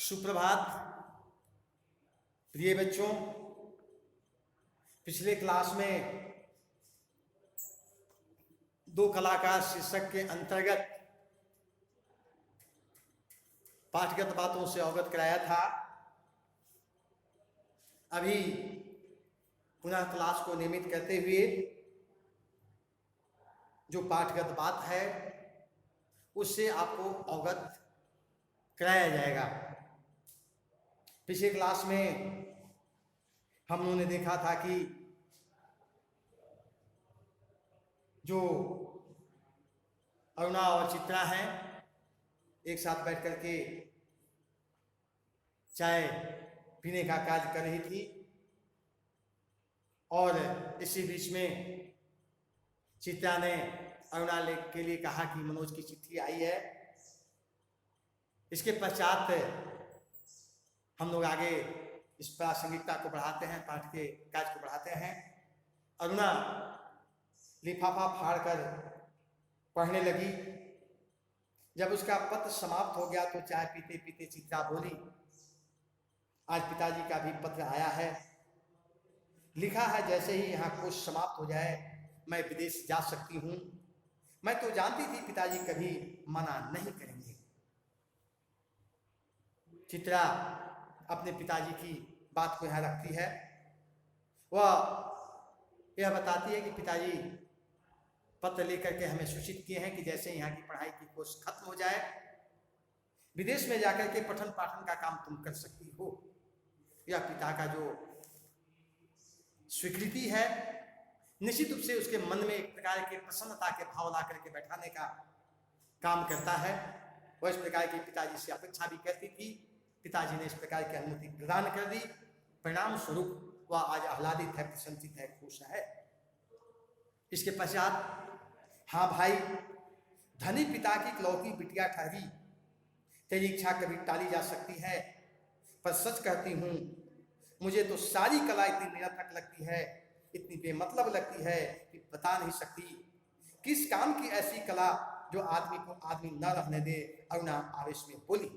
सुप्रभात प्रिय बच्चों। पिछले क्लास में दो कलाकार शीर्षक के अंतर्गत पाठगत बातों से अवगत कराया था। अभी पुनः क्लास को नियमित करते हुए जो पाठगत बात है उससे आपको अवगत कराया जाएगा। पिछले क्लास में हम लोगों ने देखा था कि जो अरुणा और चित्रा हैं एक साथ बैठ करके चाय पीने का कार्य कर रही थी और इसी बीच में चित्रा ने अरुणा के लिए कहा कि मनोज की चिट्ठी आई है। इसके पश्चात हम लोग आगे इस प्रासंगिकता को बढ़ाते हैं, पाठ के कार्य को बढ़ाते हैं। अरुणा लिफाफा फाड़कर पढ़ने लगी। जब उसका पत्र समाप्त हो गया तो चाय पीते पीते चित्रा बोली, आज पिताजी का भी पत्र आया है। लिखा है जैसे ही यहाँ कोर्स समाप्त हो जाए मैं विदेश जा सकती हूँ। मैं तो जानती थी पिताजी कभी मना नहीं करेंगे। चित्रा अपने पिताजी की बात को यहाँ रखती है। वह यह बताती है कि पिताजी पत्र लेकर के हमें सूचित किए हैं कि जैसे यहाँ की पढ़ाई की कोर्स खत्म हो जाए विदेश में जाकर के पठन पाठन का काम तुम कर सकती हो। यह पिता का जो स्वीकृति है निश्चित रूप से उसके मन में एक प्रकार के प्रसन्नता के भाव ला करके बैठाने का काम करता है। वह इस प्रकार की पिताजी से अपेक्षा भी करती थी। पिताजी ने इस प्रकार की अनुमति प्रदान कर दी। परिणाम स्वरूप वह आज आह्लादित है, प्रसन्नचित है, खुश है। इसके पश्चात, हाँ भाई, धनी पिता की इकलौती बिटिया ठहरी, तेरी इच्छा कभी टाली जा सकती है, पर सच कहती हूँ मुझे तो सारी कला इतनी निरर्थक लगती है, इतनी बेमतलब लगती है कि बता नहीं सकती। किस काम की ऐसी कला जो आदमी को आदमी न रहने दे। अरुणा आवेश में बोली,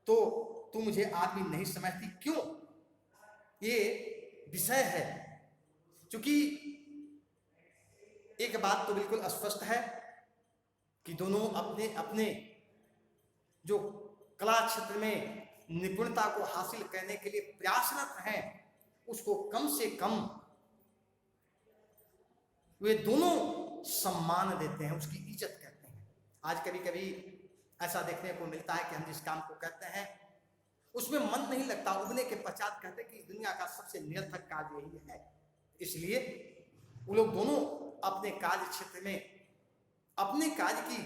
तो तू मुझे आदमी नहीं समझती क्यों? ये विषय है। क्योंकि एक बात तो बिल्कुल स्पष्ट है कि दोनों अपने अपने जो कला क्षेत्र में निपुणता को हासिल करने के लिए प्रयासरत हैं, उसको कम से कम वे दोनों सम्मान देते हैं, उसकी इज्जत करते हैं। आज कभी कभी ऐसा देखने को मिलता है कि हम जिस काम को करते हैं उसमें मन नहीं लगता, उगने के पश्चात कहते हैं कि इस दुनिया का सबसे निरर्थक कार्य यही है। इसलिए वो लोग दोनों अपने कार्य क्षेत्र में अपने कार्य की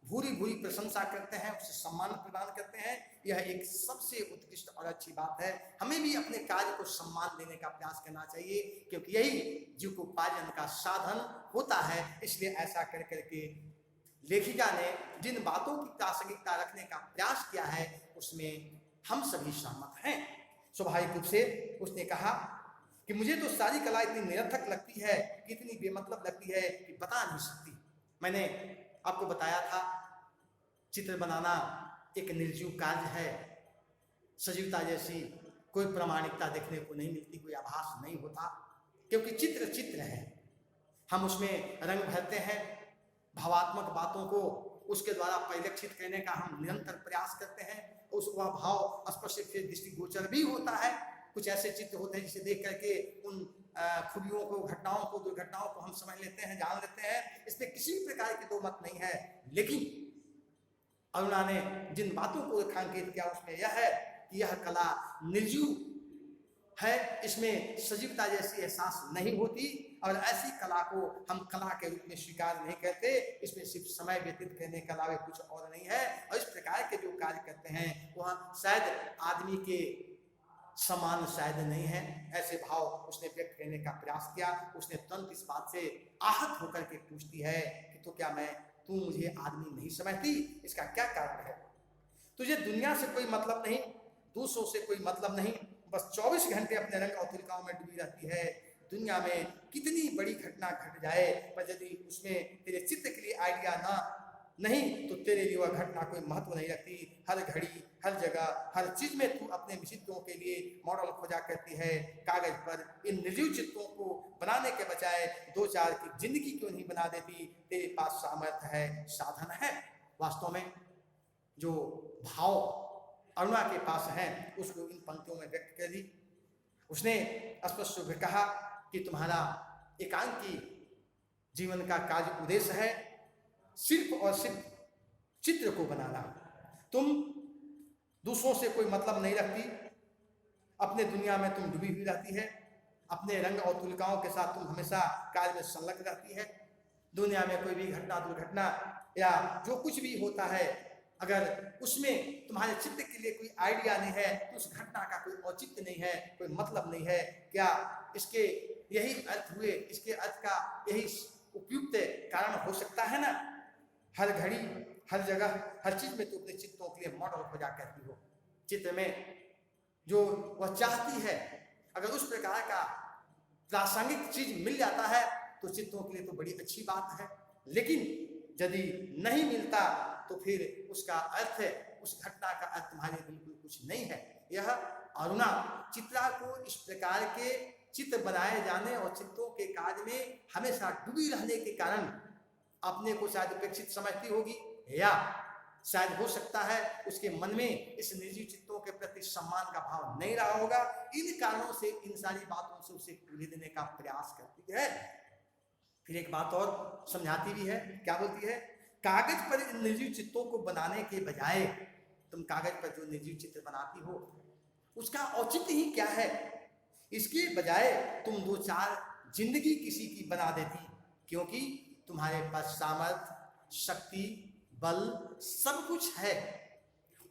भूरी भूरी प्रशंसा करते हैं, उसे सम्मान प्रदान करते हैं। यह एक सबसे उत्कृष्ट और अच्छी बात है। हमें भी अपने कार्य को सम्मान देने का प्रयास करना चाहिए, क्योंकि यही जीविकोपार्जन का साधन होता है। इसलिए ऐसा कर करके लेखिका ने जिन बातों की प्रासंगिकता रखने का प्रयास किया है उसमें हम सभी सहमत हैं। स्वाभाविक रूप से उसने कहा कि मुझे तो सारी कला इतनी निरर्थक लगती है, इतनी बेमतलब लगती है कि बता नहीं सकती। मैंने आपको बताया था चित्र बनाना एक निर्जीव कार्य है। सजीवता जैसी कोई प्रामाणिकता देखने को नहीं मिलती, कोई आभास नहीं होता, क्योंकि चित्र चित्र है। हम उसमें रंग भरते हैं, भावात्मक बातों को उसके द्वारा परिलक्षित करने का हम निरंतर प्रयास करते हैं। वह भाव स्पष्ट रूप से दृष्टिगोचर भी होता है। कुछ ऐसे चित्र होते हैं जिसे देख करके उन खूबियों को, घटनाओं को, दुर्घटनाओं को हम समझ लेते हैं, जान लेते हैं। इसमें किसी भी प्रकार की दो मत नहीं है। लेकिन अरुणा ने जिन बातों को रेखांकित किया उसमें यह है कि यह कला निर्जीव है, इसमें सजीवता जैसी एहसास नहीं होती, और ऐसी कला को हम कला के रूप में स्वीकार नहीं करते। इसमें सिर्फ समय व्यतीत करने के अलावा कुछ और नहीं है। और इस प्रकार के जो कार्य करते हैं वह शायद आदमी के समान शायद नहीं है। ऐसे भाव उसने व्यक्त करने का प्रयास किया। उसने तुरंत इस बात से आहत होकर के पूछती है कि तो क्या तू मुझे आदमी नहीं समझती? इसका क्या कारण है? तुझे दुनिया से कोई मतलब नहीं, दूसरों से कोई मतलब नहीं, बस 24 घंटे अपने रंग और तिलकाओं में डूबी रहती है। दुनिया में कितनी बड़ी घटना घट जाए, पर यदि उसमें तेरे चित्त के लिए आइडिया नहीं तो तेरे लिए वह घटना कोई महत्व नहीं रखती। हर घड़ी, हर हर जगह हर चीज में तू अपने चित्रों के लिए मॉडल खोजा करती है। कागज पर इन निर्जीव चित्रों को बनाने के बजाय दो चार की जिंदगी क्यों नहीं बना देती? तेरे पास सामर्थ्य है, साधन है। वास्तव में जो भाव अरुणा के पास है उसको इन पंक्तियों में व्यक्त कर दी। उसने स्पष्ट रूप से कहा कि तुम्हारा एकांकी जीवन का कार्य उद्देश्य है सिर्फ और सिर्फ चित्र को बनाना। तुम दूसरों से कोई मतलब नहीं रखती, अपने दुनिया में तुम डूबी हुई रहती है, अपने रंग और तुलिकाओं के साथ तुम हमेशा कार्य में संलग्न रहती है। दुनिया में कोई भी घटना दुर्घटना या जो कुछ भी होता है, अगर उसमें तुम्हारे चित्त के लिए कोई आइडिया नहीं है तो उस घटना का कोई औचित्य नहीं है, कोई मतलब नहीं है। क्या इसके यही अर्थ हुए, इसके अर्थ का यही उपयुक्त कारण हो सकता है ना? हर घड़ी हर जगह हर चीज में तो अपने चित्रों के लिए मॉडल खोजा करती हो। चित्र में जो वह चाहती है अगर उस प्रकार का प्रासंगिक चीज मिल जाता है तो चित्रों के लिए तो बड़ी अच्छी बात है, लेकिन यदि नहीं मिलता तो फिर उसका अर्थ है, उस घटना का अर्थ तुम्हारे बिल्कुल कुछ नहीं है। यह अरुणा चित्रा को इस प्रकार के चित्र बनाए जाने और चित्रों के कार्य में हमेशा डूबी रहने के कारण अपने को शायद उपेक्षित समझती होगी, या शायद हो सकता है उसके मन में इस निर्जीव चित्रों के प्रति सम्मान का भाव नहीं रहा होगा। इन कारणों से इन सारी बातों से उसे खुले देने का प्रयास करती है। फिर एक बात और समझाती भी है, क्या बोलती है? कागज पर इन निर्जीव चित्रों को बनाने के बजाय तुम कागज पर जो निर्जीव चित्र बनाती हो उसका औचित्य ही क्या है? इसके बजाय तुम दो चार जिंदगी किसी की बना देती, क्योंकि तुम्हारे पास सामर्थ्य, शक्ति, बल सब कुछ है।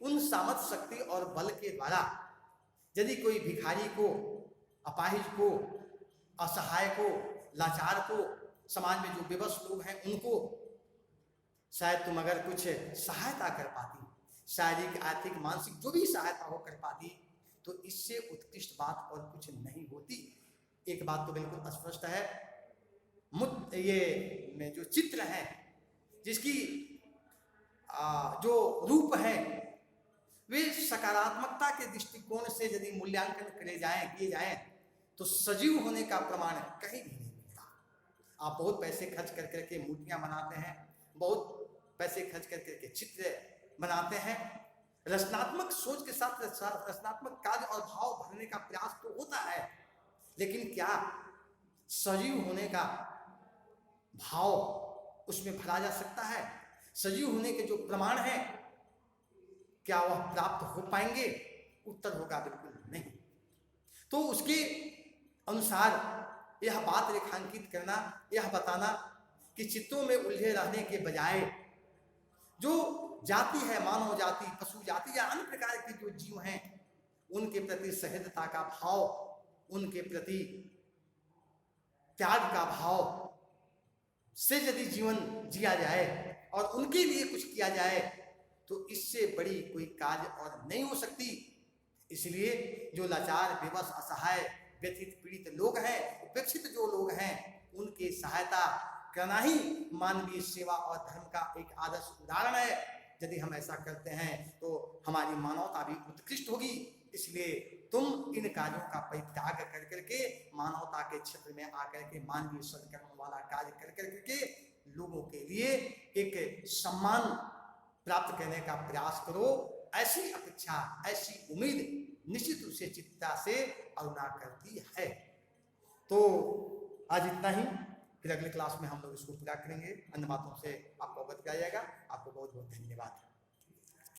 उन सामर्थ्य, शक्ति और बल के द्वारा यदि कोई भिखारी को, अपाहिज को, असहाय को, लाचार को, समाज में जो विवश लोग हैं उनको शायद तुम अगर कुछ सहायता कर पाती, शारीरिक, आर्थिक, मानसिक जो भी सहायता हो कर पाती, तो इससे उत्कृष्ट बात और कुछ नहीं होती। एक बात तो बिल्कुल स्पष्ट है, ये में जो चित्र हैं, जिसकी जो रूप है, वे सकारात्मकता के दृष्टिकोण से यदि मूल्यांकन किए जाएं तो सजीव होने का प्रमाण कहीं भी नहीं मिलता। आप बहुत पैसे खर्च कर करके मूर्तियां बनाते हैं, बहुत पैसे खर्च कर करके चित्र बनाते हैं, रचनात्मक सोच के साथ रचनात्मक कार्य और भाव भरने का प्रयास तो होता है, लेकिन क्या सजीव होने का भाव उसमें भरा जा सकता है? सजीव होने के जो प्रमाण हैं क्या वह प्राप्त हो पाएंगे? उत्तर होगा बिल्कुल नहीं। तो उसके अनुसार यह बात रेखांकित करना, यह बताना कि चित्रों में उलझे रहने के बजाय जो जाति है, मानव जाति, पशु जाति या अन्य प्रकार के जो जीव हैं, उनके प्रति सहृदता का भाव, उनके प्रति त्याग का भाव से यदि जीवन जिया जाए और उनके लिए कुछ किया जाए तो इससे बड़ी कोई कार्य और नहीं हो सकती। इसलिए जो लाचार, बेबस, असहाय, व्यथित, पीड़ित लोग हैं, उपेक्षित जो लोग हैं, उनकी सहायता करना ही मानवीय सेवा और धर्म का एक आदर्श उदाहरण है। यदि हम ऐसा करते हैं तो हमारी मानवता भी उत्कृष्ट होगी। इसलिए तुम इन कार्यों का परित्याग कर करके मानवता के क्षेत्र में आकर के मानवीय सत्कर्म वाला कार्य कर करके लोगों के लिए एक सम्मान प्राप्त करने का प्रयास करो। ऐसी अपेक्षा, ऐसी उम्मीद निश्चित रूप से चित्ता से अरुणा करती है। तो आज इतना ही, फिर अगले क्लास में हम लोग इसको पूरा करेंगे, अन्य बातों से आपको अवगत कराया जाएगा। आपको बहुत बहुत धन्यवाद।